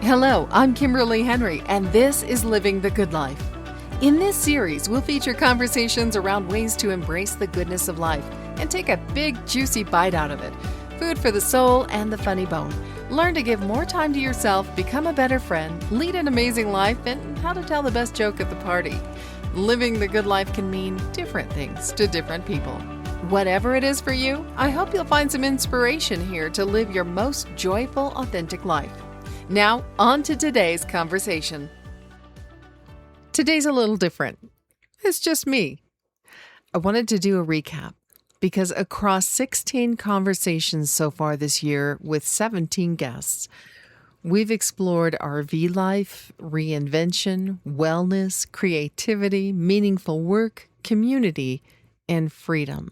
Hello, I'm Kimberly Henrie, and this is Living the Good Life. In this series, we'll feature conversations around ways to embrace the goodness of life and take a big, juicy bite out of it. Food for the soul and the funny bone. Learn to give more time to yourself, become a better friend, lead an amazing life, and how to tell the best joke at the party. Living the good life can mean different things to different people. Whatever it is for you, I hope you'll find some inspiration here to live your most joyful, authentic life. Now, on to today's conversation. Today's a little different. It's just me. I wanted to do a recap because across 16 conversations so far this year with 17 guests, we've explored RV life, reinvention, wellness, creativity, meaningful work, community, and freedom.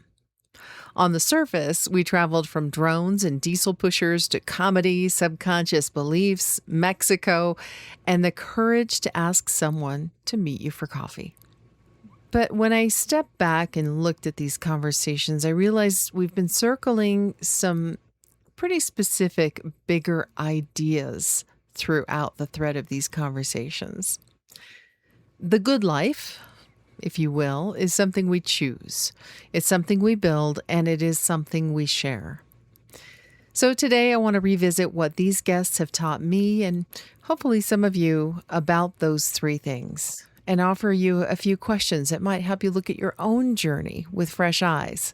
On the surface, we traveled from drones and diesel pushers to comedy, subconscious beliefs, Mexico, and the courage to ask someone to meet you for coffee. But when I stepped back and looked at these conversations, I realized we've been circling some pretty specific, bigger ideas throughout the thread of these conversations. The good life, if you will, is something we choose. It's something we build, and it is something we share. So today I want to revisit what these guests have taught me and hopefully some of you about those three things, and offer you a few questions that might help you look at your own journey with fresh eyes.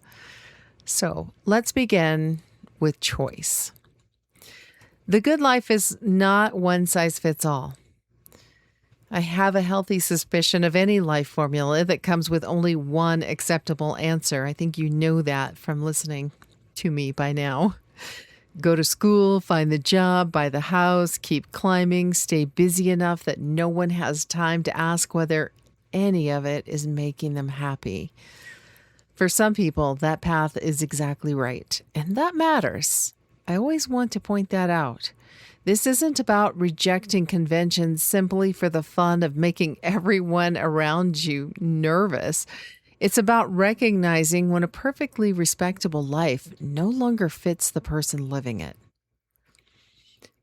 So let's begin with choice. The good life is not one size fits all. I have a healthy suspicion of any life formula that comes with only one acceptable answer. I think you know that from listening to me by now. Go to school, find the job, buy the house, keep climbing, stay busy enough that no one has time to ask whether any of it is making them happy. For some people, that path is exactly right, and that matters. I always want to point that out. This isn't about rejecting conventions simply for the fun of making everyone around you nervous. It's about recognizing when a perfectly respectable life no longer fits the person living it.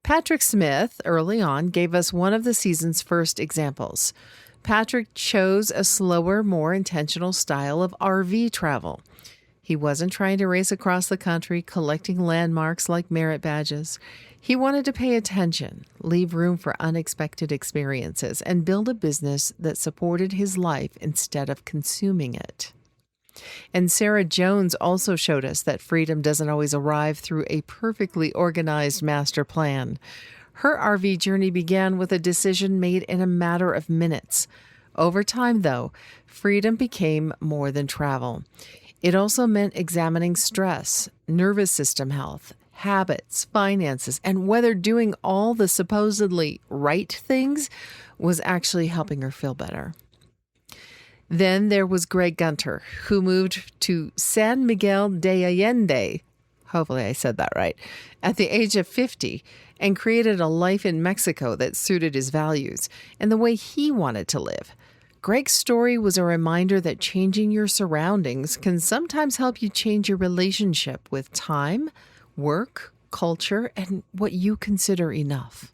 Patrick Smith, early on, gave us one of the season's first examples. Patrick chose a slower, more intentional style of RV travel. He wasn't trying to race across the country collecting landmarks like merit badges. He wanted to pay attention, leave room for unexpected experiences, and build a business that supported his life instead of consuming it. And Sarah Jones also showed us that freedom doesn't always arrive through a perfectly organized master plan. Her RV journey began with a decision made in a matter of minutes. Over time, though, freedom became more than travel. It also meant examining stress, nervous system health, habits, finances, and whether doing all the supposedly right things was actually helping her feel better. Then there was Greg Gunter, who moved to San Miguel de Allende, hopefully I said that right, at the age of 50, and created a life in Mexico that suited his values and the way he wanted to live. Greg's story was a reminder that changing your surroundings can sometimes help you change your relationship with time, work, culture, and what you consider enough.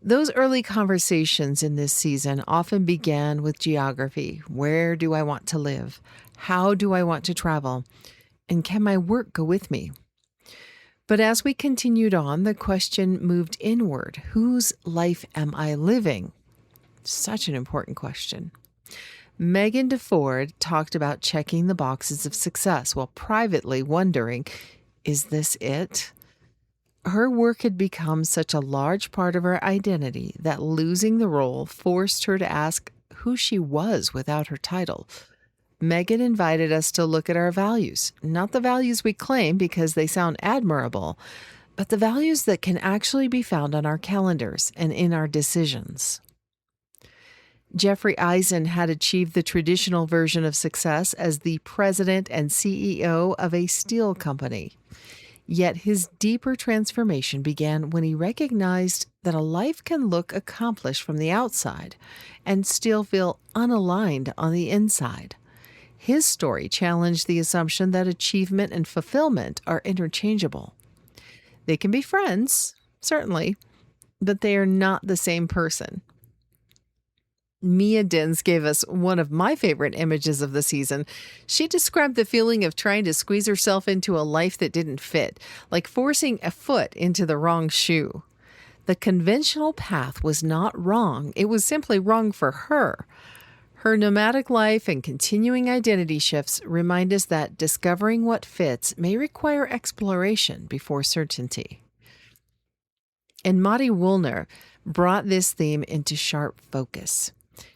Those early conversations in this season often began with geography. Where do I want to live? How do I want to travel? And can my work go with me? But as we continued on, the question moved inward. Whose life am I living? Such an important question. Meghan DeFord talked about checking the boxes of success while privately wondering, is this it? Her work had become such a large part of her identity that losing the role forced her to ask who she was without her title. Meghan invited us to look at our values, not the values we claim because they sound admirable, but the values that can actually be found on our calendars and in our decisions. Jeffrey Eisen had achieved the traditional version of success as the president and CEO of a steel company. Yet his deeper transformation began when he recognized that a life can look accomplished from the outside and still feel unaligned on the inside. His story challenged the assumption that achievement and fulfillment are interchangeable. They can be friends, certainly, but they are not the same person. Mia Dins gave us one of my favorite images of the season. She described the feeling of trying to squeeze herself into a life that didn't fit, like forcing a foot into the wrong shoe. The conventional path was not wrong. It was simply wrong for her. Her nomadic life and continuing identity shifts remind us that discovering what fits may require exploration before certainty. And Mari Wuellner brought this theme into sharp focus.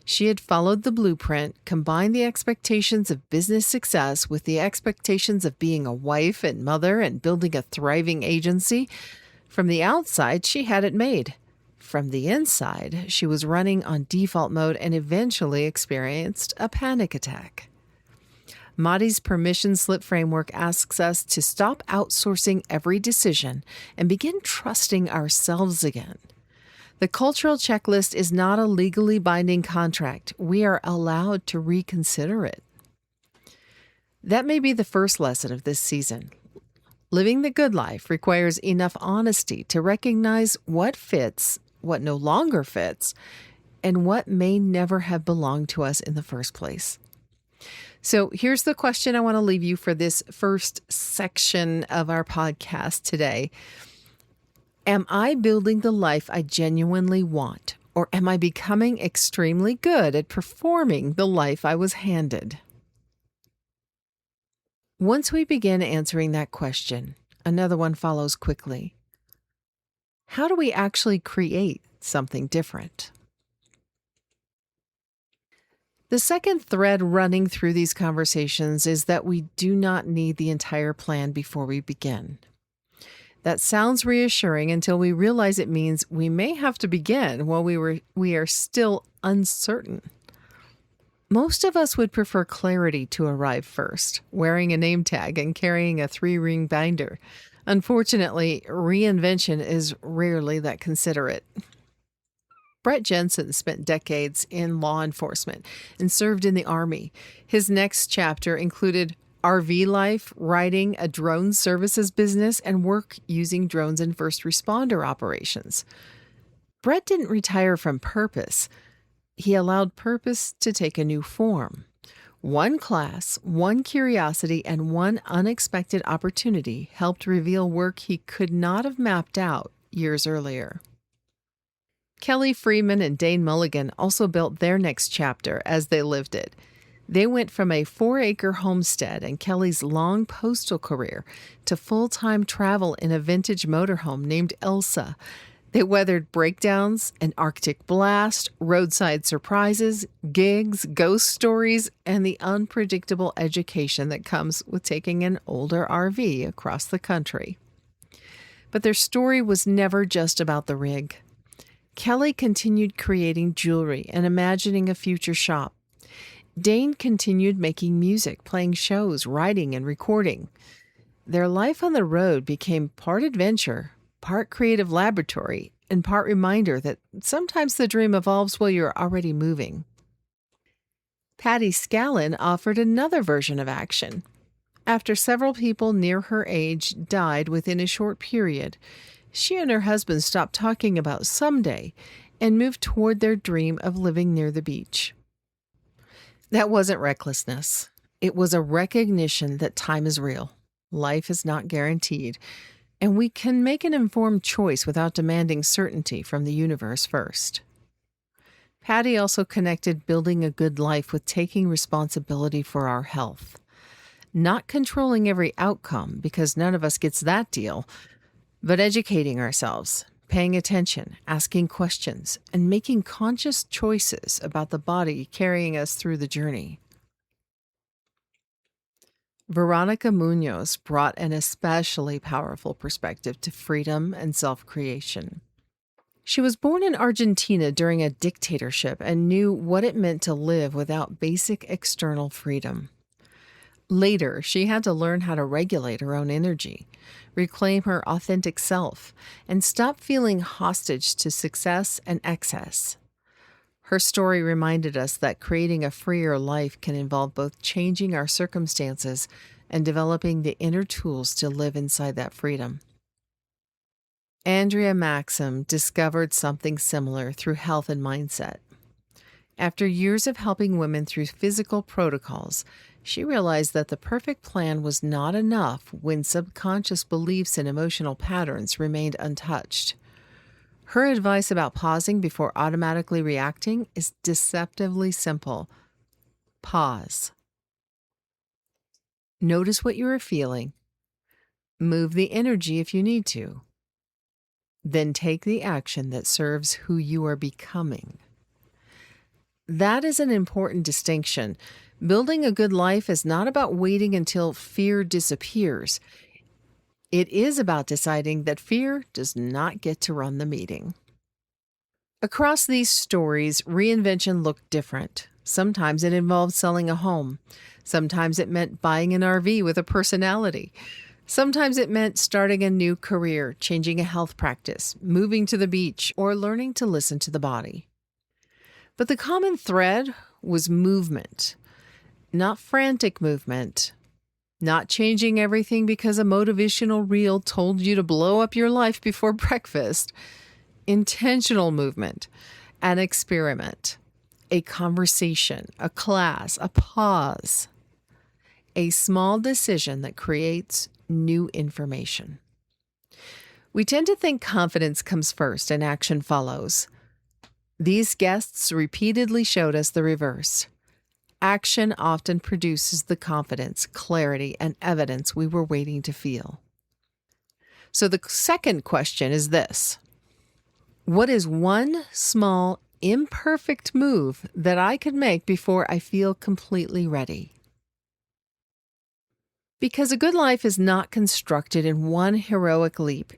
She had followed the blueprint, combined the expectations of business success with the expectations of being a wife and mother and building a thriving agency. From the outside, she had it made. From the inside, she was running on default mode and eventually experienced a panic attack. Mari's permission slip framework asks us to stop outsourcing every decision and begin trusting ourselves again. The cultural checklist is not a legally binding contract. We are allowed to reconsider it. That may be the first lesson of this season. Living the good life requires enough honesty to recognize what fits, what no longer fits, and what may never have belonged to us in the first place. So here's the question I want to leave you for this first section of our podcast today. Am I building the life I genuinely want, or am I becoming extremely good at performing the life I was handed? Once we begin answering that question, another one follows quickly. How do we actually create something different? The second thread running through these conversations is that we do not need the entire plan before we begin. That sounds reassuring until we realize it means we may have to begin while we are still uncertain. Most of us would prefer clarity to arrive first, wearing a name tag and carrying a 3-ring binder. Unfortunately, reinvention is rarely that considerate. Brett Jensen spent decades in law enforcement and served in the Army. His next chapter included RV life, riding a drone services business, and work using drones in first responder operations. Brett didn't retire from purpose. He allowed purpose to take a new form. One class, one curiosity, and one unexpected opportunity helped reveal work he could not have mapped out years earlier. Kelly Freeman and Dane Mulligan also built their next chapter as they lived it. They went from a 4-acre homestead and Kelly's long postal career to full-time travel in a vintage motorhome named Elsa. They weathered breakdowns, an Arctic blast, roadside surprises, gigs, ghost stories, and the unpredictable education that comes with taking an older RV across the country. But their story was never just about the rig. Kelly continued creating jewelry and imagining a future shop. Dane continued making music, playing shows, writing, and recording. Their life on the road became part adventure, part creative laboratory, and part reminder that sometimes the dream evolves while you're already moving. Patty Scallan offered another version of action. After several people near her age died within a short period, she and her husband stopped talking about someday and moved toward their dream of living near the beach. That wasn't recklessness. It was a recognition that time is real, life is not guaranteed, and we can make an informed choice without demanding certainty from the universe first. Patty also connected building a good life with taking responsibility for our health. Not controlling every outcome, because none of us gets that deal, but educating ourselves, paying attention, asking questions, and making conscious choices about the body carrying us through the journey. Veronica Munoz brought an especially powerful perspective to freedom and self-creation. She was born in Argentina during a dictatorship and knew what it meant to live without basic external freedom. Later, she had to learn how to regulate her own energy, reclaim her authentic self, and stop feeling hostage to success and excess. Her story reminded us that creating a freer life can involve both changing our circumstances and developing the inner tools to live inside that freedom. Andrea Maxim discovered something similar through health and mindset. After years of helping women through physical protocols, she realized that the perfect plan was not enough when subconscious beliefs and emotional patterns remained untouched. Her advice about pausing before automatically reacting is deceptively simple. Pause. Notice what you are feeling. Move the energy if you need to. Then take the action that serves who you are becoming. That is an important distinction. Building a good life is not about waiting until fear disappears. It is about deciding that fear does not get to run the meeting. Across these stories, reinvention looked different. Sometimes it involved selling a home. Sometimes it meant buying an RV with a personality. Sometimes it meant starting a new career, changing a health practice, moving to the beach, or learning to listen to the body. But the common thread was movement. Not frantic movement. Not changing everything because a motivational reel told you to blow up your life before breakfast. Intentional movement. An experiment. A conversation. A class. A pause. A small decision that creates new information. We tend to think confidence comes first and action follows. These guests repeatedly showed us the reverse. Action often produces the confidence, clarity, and evidence we were waiting to feel. So the second question is this: what is one small, imperfect move that I could make before I feel completely ready? Because a good life is not constructed in one heroic leap.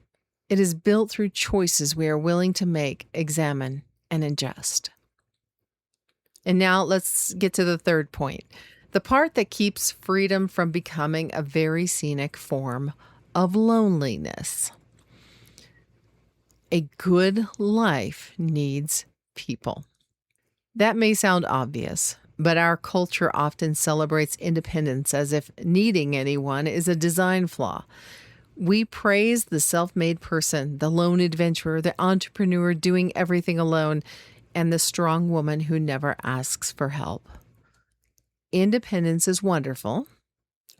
It is built through choices we are willing to make, examine, and ingest. And now let's get to the third point, the part that keeps freedom from becoming a very scenic form of loneliness. A good life needs people. That may sound obvious, but our culture often celebrates independence as if needing anyone is a design flaw. We praise the self-made person, the lone adventurer, the entrepreneur doing everything alone, and the strong woman who never asks for help. Independence is wonderful.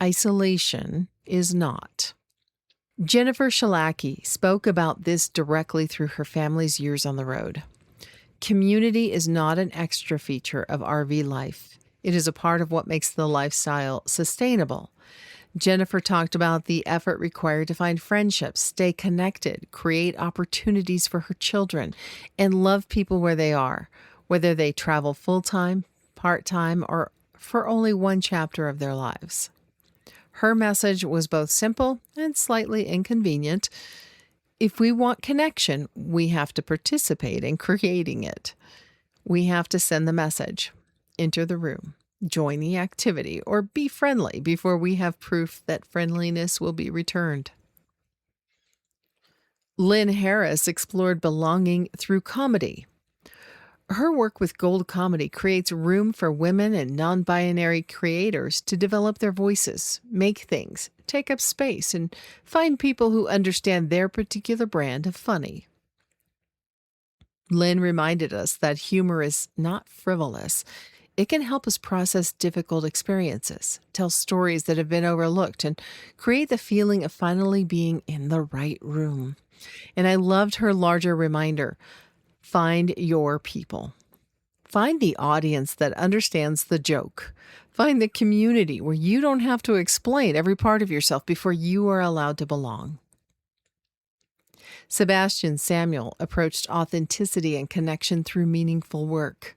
Isolation is not. Jennifer Scallan spoke about this directly through her family's years on the road. Community is not an extra feature of RV life. It is a part of what makes the lifestyle sustainable. Jennifer talked about the effort required to find friendships, stay connected, create opportunities for her children, and love people where they are, whether they travel full-time, part-time, or for only one chapter of their lives. Her message was both simple and slightly inconvenient. If we want connection, we have to participate in creating it. We have to send the message, enter the room, join the activity, or be friendly before we have proof that friendliness will be returned. Lynn Harris explored belonging through comedy. Her work with Gold Comedy creates room for women and non-binary creators to develop their voices, make things, take up space, and find people who understand their particular brand of funny. Lynn reminded us that humor is not frivolous. It can help us process difficult experiences, tell stories that have been overlooked, and create the feeling of finally being in the right room. And I loved her larger reminder: find your people. Find the audience that understands the joke. Find the community where you don't have to explain every part of yourself before you are allowed to belong. Sebastian Samuel approached authenticity and connection through meaningful work.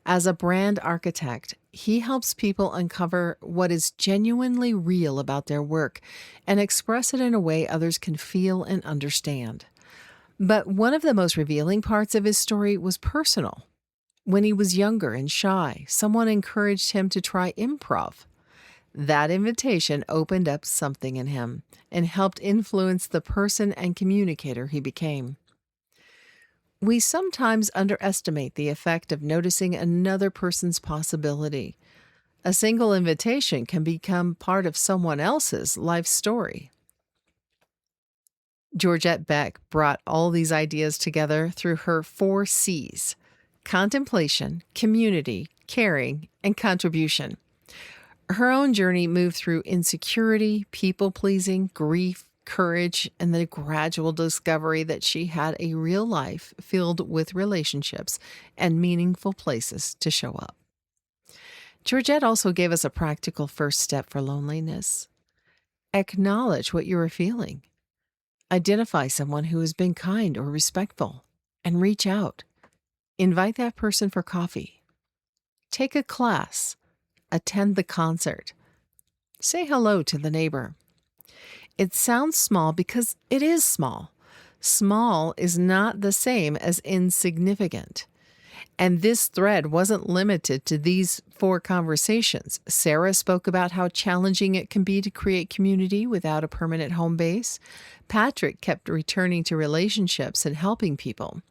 As a brand architect, he helps people uncover what is genuinely real about their work and express it in a way others can feel and understand. But one of the most revealing parts of his story was personal. When he was younger and shy, someone encouraged him to try improv. That invitation opened up something in him and helped influence the person and communicator he became. We sometimes underestimate the effect of noticing another person's possibility. A single invitation can become part of someone else's life story. Georgette Beck brought all these ideas together through her 4 C's: contemplation, community, caring, and contribution. Her own journey moved through insecurity, people-pleasing, grief, courage, and the gradual discovery that she had a real life filled with relationships and meaningful places to show up. Georgette also gave us a practical first step for loneliness. Acknowledge what you are feeling. Identify someone who has been kind or respectful and reach out. Invite that person for coffee. Take a class. Attend the concert. Say hello to the neighbor. It sounds small because it is small. Small is not the same as insignificant. And this thread wasn't limited to these 4 conversations. Sarah spoke about how challenging it can be to create community without a permanent home base. Patrick kept returning to relationships and helping people.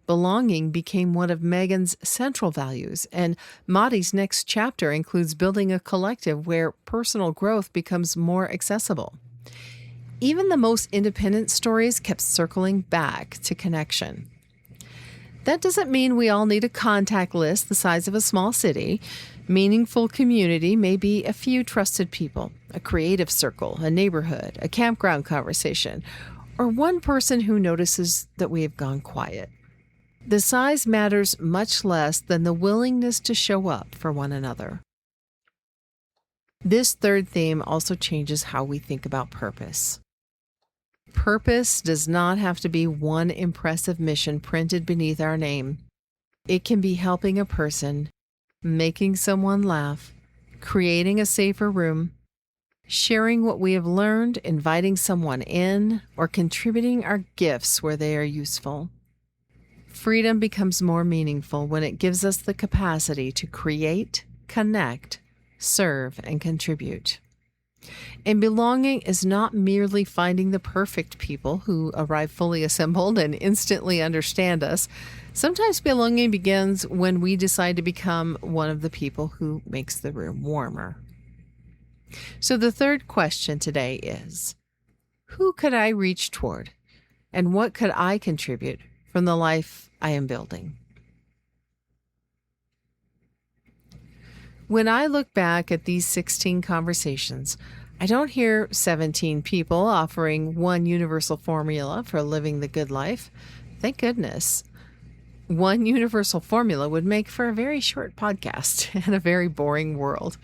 Belonging became one of Meghan's central values, and Mari's next chapter includes building a collective where personal growth becomes more accessible. Even the most independent stories kept circling back to connection. That doesn't mean we all need a contact list the size of a small city. Meaningful community may be a few trusted people, a creative circle, a neighborhood, a campground conversation, or one person who notices that we have gone quiet. The size matters much less than the willingness to show up for one another. This 3rd theme also changes how we think about purpose. Purpose does not have to be one impressive mission printed beneath our name. It can be helping a person, making someone laugh, creating a safer room, sharing what we have learned, inviting someone in, or contributing our gifts where they are useful. Freedom becomes more meaningful when it gives us the capacity to create, connect, serve, and contribute. And belonging is not merely finding the perfect people who arrive fully assembled and instantly understand us. Sometimes belonging begins when we decide to become one of the people who makes the room warmer. So the 3rd question today is, who could I reach toward? And what could I contribute from the life I am building? When I look back at these 16 conversations, I don't hear 17 people offering one universal formula for living the good life. Thank goodness. One universal formula would make for a very short podcast and a very boring world.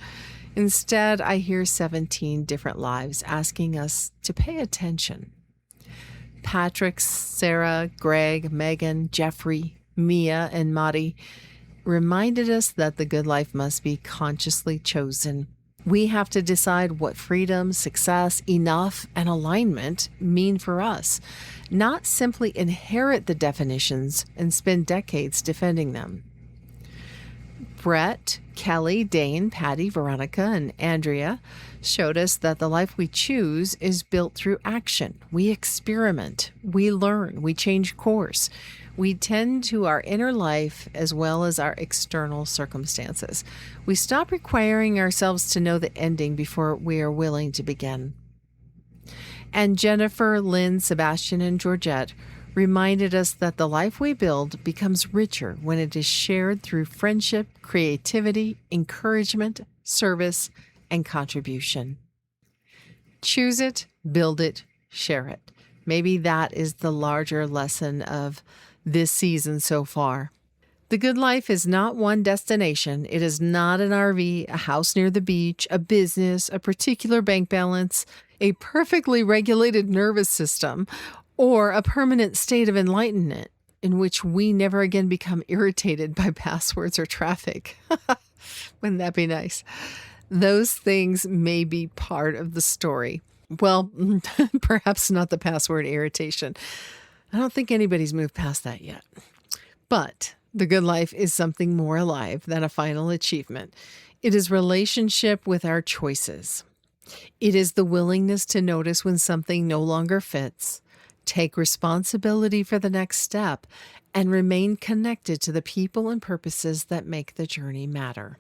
Instead, I hear 17 different lives asking us to pay attention. Patrick, Sarah, Greg, Meghan, Jeffrey, Mia, and Mari reminded us that the good life must be consciously chosen. We have to decide what freedom, success, enough, and alignment mean for us, not simply inherit the definitions and spend decades defending them. Brett, Kelly, Dane, Patty, Veronica, and Andrea showed us that the life we choose is built through action. We experiment, we learn, we change course. We tend to our inner life as well as our external circumstances. We stop requiring ourselves to know the ending before we are willing to begin. And Jennifer, Lynn, Sebastian, and Georgette reminded us that the life we build becomes richer when it is shared through friendship, creativity, encouragement, service, and contribution. Choose it, build it, share it. Maybe that is the larger lesson of this season so far. The good life is not one destination. It is not an RV, a house near the beach, a business, a particular bank balance, a perfectly regulated nervous system, or a permanent state of enlightenment in which we never again become irritated by passwords or traffic. Wouldn't that be nice? Those things may be part of the story. Well, perhaps not the password irritation. I don't think anybody's moved past that yet. But the good life is something more alive than a final achievement. It is relationship with our choices. It is the willingness to notice when something no longer fits, take responsibility for the next step, and remain connected to the people and purposes that make the journey matter.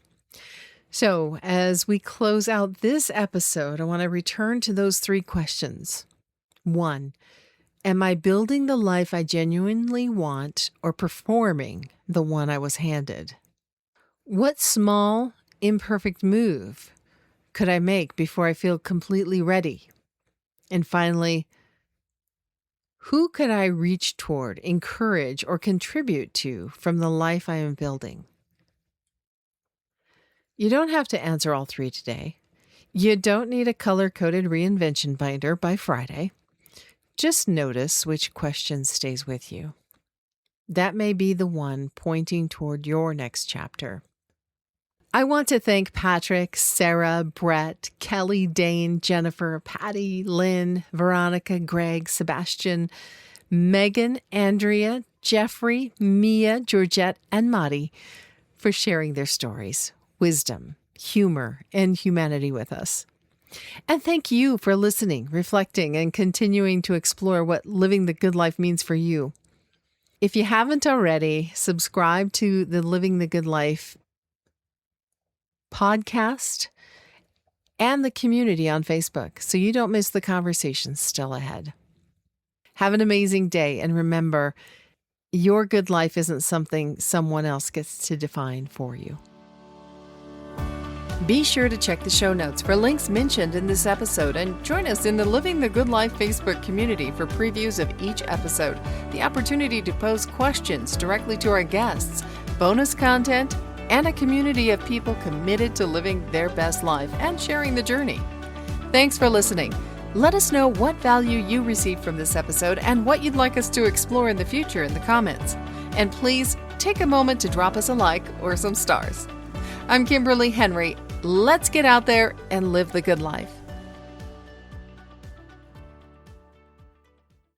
So, as we close out this episode, I want to return to those 3 questions. 1, Am I building the life I genuinely want or performing the one I was handed? What small, imperfect move could I make before I feel completely ready? And finally, who could I reach toward, encourage, or contribute to from the life I am building? You don't have to answer all three today. You don't need a color-coded reinvention binder by Friday. Just notice which question stays with you. That may be the one pointing toward your next chapter. I want to thank Patrick, Sarah, Brett, Kelly, Dane, Jennifer, Patty, Lynn, Veronica, Greg, Sebastian, Meghan, Andrea, Jeffrey, Mia, Georgette, and Madi for sharing their stories, wisdom, humor, and humanity with us. And thank you for listening, reflecting, and continuing to explore what living the good life means for you. If you haven't already, subscribe to the Living the Good Life podcast and the community on Facebook so you don't miss the conversations still ahead. Have an amazing day, and remember, your good life isn't something someone else gets to define for you. Be sure to check the show notes for links mentioned in this episode and join us in the Living the Good Life Facebook community for previews of each episode, the opportunity to pose questions directly to our guests, bonus content, and a community of people committed to living their best life and sharing the journey. Thanks for listening. Let us know what value you received from this episode and what you'd like us to explore in the future in the comments. And please take a moment to drop us a like or some stars. I'm Kimberly Henrie. Let's get out there and live the good life.